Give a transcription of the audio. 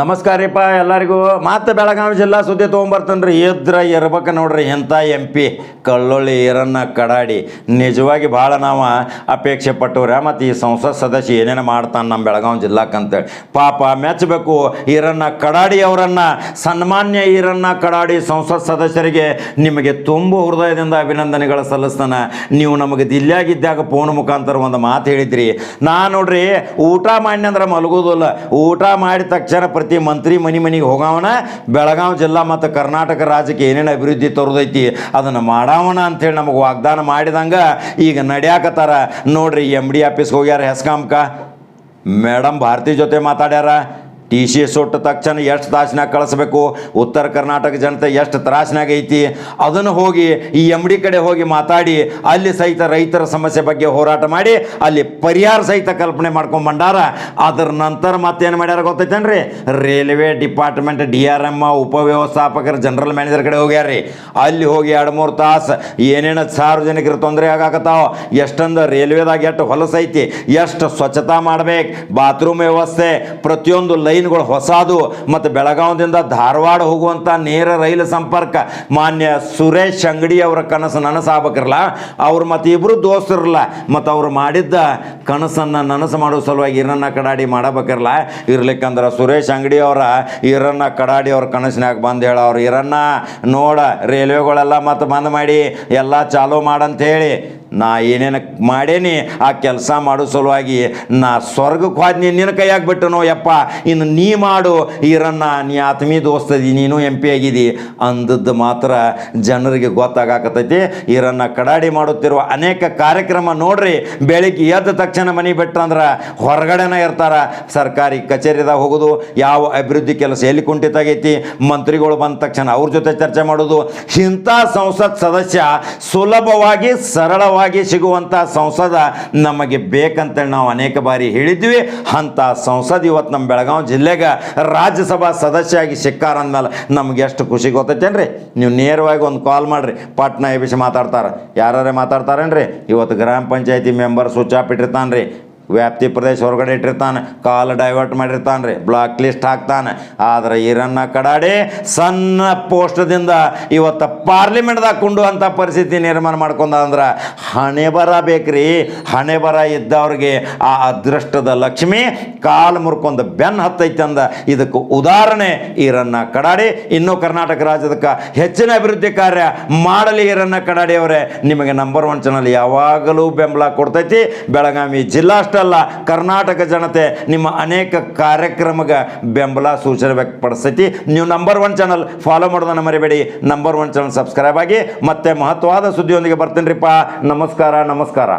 ನಮಸ್ಕಾರಪ್ಪ ಎಲ್ಲರಿಗೂ. ಮತ್ತೆ ಬೆಳಗಾವಿ ಜಿಲ್ಲಾ ಸುದ್ದಿ ತೊಗೊಂಬರ್ತೇನೆ ಇದ್ರ ಇರ್ಬೇಕು ನೋಡ್ರಿ ಎಂಥ MP ಕಳ್ಳೊಳ್ಳಿ ಈರಣ್ಣ ಕಡಾಡಿ. ನಿಜವಾಗಿ ಭಾಳ ನಾವು ಅಪೇಕ್ಷೆ ಪಟ್ಟವ್ರೆ. ಮತ್ತು ಈ ಸಂಸತ್ ಸದಸ್ಯ ಏನೇನು ಮಾಡ್ತಾನೆ ನಮ್ಮ ಬೆಳಗಾವಿ ಜಿಲ್ಲಾಕ್ಕಂತೇಳಿ ಪಾಪ ಮೆಚ್ಚಬೇಕು. ಈರಣ್ಣ ಕಡಾಡಿ ಅವರನ್ನು, ಸನ್ಮಾನ್ಯ ಈರಣ್ಣ ಕಡಾಡಿ ಸಂಸತ್ ಸದಸ್ಯರಿಗೆ ನಿಮಗೆ ತುಂಬ ಹೃದಯದಿಂದ ಅಭಿನಂದನೆಗಳು ಸಲ್ಲಿಸ್ತಾನೆ. ನೀವು ನಮಗೆ ದಿಲ್ಲಾಗಿದ್ದಾಗ ಫೋನ್ ಮುಖಾಂತರ ಒಂದು ಮಾತು ಹೇಳಿದ್ರಿ. ನೋಡ್ರಿ ಊಟ ಮಾಡಿ ಅಂದ್ರೆ ಮಲಗೋದಿಲ್ಲ, ಊಟ ಮಾಡಿದ ತಕ್ಷಣ ಪ್ರತಿ ಮಂತ್ರಿ ಮನೆಗೆ ಹೋಗವನ ಬೆಳಗಾವಿ ಜಿಲ್ಲಾ ಮತ್ತು ಕರ್ನಾಟಕ ರಾಜ್ಯಕ್ಕೆ ಏನೇನು ಅಭಿವೃದ್ಧಿ ತರೋದೈತಿ ಅದನ್ನು ಮಾಡಾವಣ ಅಂಥೇಳಿ ನಮಗೆ ವಾಗ್ದಾನ ಮಾಡಿದಂಗೆ ಈಗ ನಡೆಯಾಕತ್ತಾರ ನೋಡ್ರಿ. MD ಆಫೀಸ್ಗೆ ಹೋಗ್ಯಾರ ಹೆಸ್ಕಾಮ್ಕ. ಮೇಡಮ್ ಭಾರತಿ ಜೊತೆ ಮಾತಾಡ್ಯಾರ. TC ಸುಟ್ಟ ತಕ್ಷಣ ಎಷ್ಟು ತಾಸಿನಾಗ ಕಳಿಸ್ಬೇಕು, ಉತ್ತರ ಕರ್ನಾಟಕ ಜನತೆ ಎಷ್ಟು ತ್ರಾಸಿನಾಗ ಐತಿ ಅದನ್ನು ಹೋಗಿ ಈ MD ಕಡೆ ಹೋಗಿ ಮಾತಾಡಿ ಅಲ್ಲಿ ಸಹಿತ ರೈತರ ಸಮಸ್ಯೆ ಬಗ್ಗೆ ಹೋರಾಟ ಮಾಡಿ ಅಲ್ಲಿ ಪರಿಹಾರ ಸಹಿತ ಕಲ್ಪನೆ ಮಾಡ್ಕೊಂಡು ಬಂದಾರ. ಅದರ ನಂತರ ಮತ್ತೇನು ಮಾಡ್ಯಾರ ಗೊತ್ತೈತೇನ್ರಿ, ರೈಲ್ವೆ ಡಿಪಾರ್ಟ್ಮೆಂಟ್ DRM ಉಪವ್ಯವಸ್ಥಾಪಕರು ಜನರಲ್ ಮ್ಯಾನೇಜರ್ ಕಡೆ ಹೋಗ್ಯಾರ್ರಿ. ಅಲ್ಲಿ ಹೋಗಿ 2-3 ತಾಸು ಏನೇನು ಸಾರ್ವಜನಿಕರು ತೊಂದರೆ ಆಗಾಕತ್ತಾವ, ಎಷ್ಟೊಂದು ರೈಲ್ವೆದಾಗ ಎಷ್ಟು ಹೊಲಸೈತಿ, ಎಷ್ಟು ಸ್ವಚ್ಛತಾ ಮಾಡ್ಬೇಕು, ಬಾತ್ರೂಮ್ ವ್ಯವಸ್ಥೆ, ಪ್ರತಿಯೊಂದು ಲೈನ್ಗಳು ಹೊಸದು, ಮತ್ತು ಬೆಳಗಾವಿಯಿಂದ ಧಾರವಾಡ ಹೋಗುವಂಥ ನೇರ ರೈಲು ಸಂಪರ್ಕ ಮಾನ್ಯ ಸುರೇಶ್ ಅಂಗಡಿ ಅವರ ಕನಸು ನನಸಾಗಬೇಕಿರಲ್ಲ. ಅವ್ರು ಮತ್ತು ಇಬ್ಬರು ದೋಸ್ತರಲ್ಲ, ಮತ್ತು ಅವ್ರು ಮಾಡಿದ್ದ ಕನಸನ್ನು ನನಸು ಮಾಡೋ ಸಲುವಾಗಿ ಈರಣ್ಣ ಕಡಾಡಿ ಮಾಡಬೇಕಿರಲ್ಲ. ಇರ್ಲಿಕ್ಕಂದ್ರೆ ಸುರೇಶ್ ಅಂಗಡಿ ಅವರ ಈರಣ್ಣ ಕಡಾಡಿ ಅವ್ರ ಕನಸಿನಾಗ ಬಂದು ಹೇಳೋರು, ಈರಣ್ಣ ನೋಡ ರೈಲ್ವೆಗಳೆಲ್ಲ ಮತ್ತು ಬಂದ್ ಮಾಡಿ ಎಲ್ಲ ಚಾಲೂ ಮಾಡಂಥೇಳಿ ನಾ ಏನೇನು ಮಾಡೇನಿ ಆ ಕೆಲಸ ಮಾಡೋ ಸಲುವಾಗಿ ನಾ ಸ್ವರ್ಗಕ್ಕೆ ಹೋದ್ನಿ, ನಿನ್ನ ಕೈಯಾಗಿ ಬಿಟ್ಟನೋ ಯಪ್ಪ, ಇನ್ನು ನೀ ಮಾಡು ಈರಣ್ಣ, ನೀ ಆತ್ಮೀಯ ದೋಸ್ತದಿ, ನೀನು MP ಆಗಿದಿ ಅಂದದ್ದು ಮಾತ್ರ ಜನರಿಗೆ ಗೊತ್ತಾಗತೈತಿ. ಈರಣ್ಣ ಕಡಾಡಿ ಮಾಡುತ್ತಿರುವ ಅನೇಕ ಕಾರ್ಯಕ್ರಮ ನೋಡ್ರಿ. ಬೆಳಿಗ್ಗೆ ಎದ್ದ ತಕ್ಷಣ ಮನೆ ಬಿಟ್ಟಂದ್ರೆ ಹೊರಗಡೆನೇ ಇರ್ತಾರೆ. ಸರ್ಕಾರಿ ಕಚೇರಿದಾಗ ಹೋಗೋದು, ಯಾವ ಅಭಿವೃದ್ಧಿ ಕೆಲಸ ಎಲ್ಲಿ ಕುಂಠಿತಾಗೈತಿ, ಮಂತ್ರಿಗಳು ಬಂದ ತಕ್ಷಣ ಅವ್ರ ಜೊತೆ ಚರ್ಚೆ ಮಾಡೋದು. ಇಂಥ ಸಂಸತ್ ಸದಸ್ಯ ಸುಲಭವಾಗಿ ಸರಳವಾಗಿ ಸಿಗುವಂಥ ಸಂಸದ ನಮಗೆ ಬೇಕಂತೇಳಿ ನಾವು ಅನೇಕ ಬಾರಿ ಹೇಳಿದ್ವಿ. ಅಂಥ ಸಂಸದ್ ಇವತ್ತು ನಮ್ಮ ಬೆಳಗಾವಿ ಜಿಲ್ಲೆಗೆ ರಾಜ್ಯಸಭಾ ಸದಸ್ಯ ಆಗಿ ಸಿಕ್ಕಾರ ಅಂದಮೇಲೆ ನಮ್ಗೆ ಎಷ್ಟು ಖುಷಿ ಗೊತ್ತೈತೇನ್ರಿ. ನೀವು ನೇರವಾಗಿ ಒಂದು ಕಾಲ್ ಮಾಡಿರಿ, ಪಟ್ನ ಎಬಿಸಿ ಮಾತಾಡ್ತಾರೆ. ಯಾರೇ ಮಾತಾಡ್ತಾರೇನ್ರಿ. ಇವತ್ತು ಗ್ರಾಮ ಪಂಚಾಯತಿ ಮೆಂಬರ್ ಸ್ವಿಚ್ ಆಫ್ ಇಟ್ಟಿರ್ತಾನೆ ರೀ, ವ್ಯಾಪ್ತಿ ಪ್ರದೇಶ ಹೊರಗಡೆ ಇಟ್ಟಿರ್ತಾನೆ, ಕಾಲ್ ಡೈವರ್ಟ್ ಮಾಡಿರ್ತಾನೆ ರೀ, ಬ್ಲಾಕ್ ಲಿಸ್ಟ್ ಹಾಕ್ತಾನೆ. ಆದರೆ ಈರಣ್ಣ ಕಡಾಡಿ ಸಣ್ಣ ಪೋಸ್ಟದಿಂದ ಇವತ್ತು ಪಾರ್ಲಿಮೆಂಟ್ದಾಗ ಕೊಂಡು ಅಂಥ ಪರಿಸ್ಥಿತಿ ನಿರ್ಮಾಣ ಮಾಡ್ಕೊಂಡ ಅಂದ್ರೆ ಹಣೆ ಬರ ಬೇಕ್ರಿ. ಹಣೆ ಬರ ಇದ್ದವ್ರಿಗೆ ಆ ಅದೃಷ್ಟದ ಲಕ್ಷ್ಮಿ ಕಾಲು ಮುರ್ಕೊಂಡು ಬೆನ್ನು ಹತ್ತೈತೆ ಅಂದ ಇದಕ್ಕೆ ಉದಾಹರಣೆ ಈರಣ್ಣ ಕಡಾಡಿ. ಇನ್ನೂ ಕರ್ನಾಟಕ ರಾಜ್ಯದಕ್ಕೆ ಹೆಚ್ಚಿನ ಅಭಿವೃದ್ಧಿ ಕಾರ್ಯ ಮಾಡಲಿ ಈರಣ್ಣ ಕಡಾಡಿ ಅವರೇ. ನಿಮಗೆ ನಂಬರ್ 1 ಚಾನಲ್ ಯಾವಾಗಲೂ ಬೆಂಬಲ ಕೊಡ್ತೈತಿ. ಬೆಳಗಾವಿ ಜಿಲ್ಲಾ ಅಲ್ಲ ಕರ್ನಾಟಕ ಜನತೆ ನಿಮ್ಮ ಅನೇಕ ಕಾರ್ಯಕ್ರಮಕ್ಕೆ ಬೆಂಬಲ ಸೂಚನೆ ವ್ಯಕ್ತಪಡಿಸ್ತೈತಿ. ನೀವು ನಂಬರ್ 1 ಚಾನಲ್ ಫಾಲೋ ಮಾಡೋದನ್ನು ಮರಿಬೇಡಿ. ನಂಬರ್ 1 ಚಾನಲ್ ಸಬ್ಸ್ಕ್ರೈಬ್ ಆಗಿ. ಮತ್ತೆ ಮಹತ್ವವಾದ ಸುದ್ದಿಯೊಂದಿಗೆ ಬರ್ತೀನಿ ರೀ. ನಮಸ್ಕಾರ.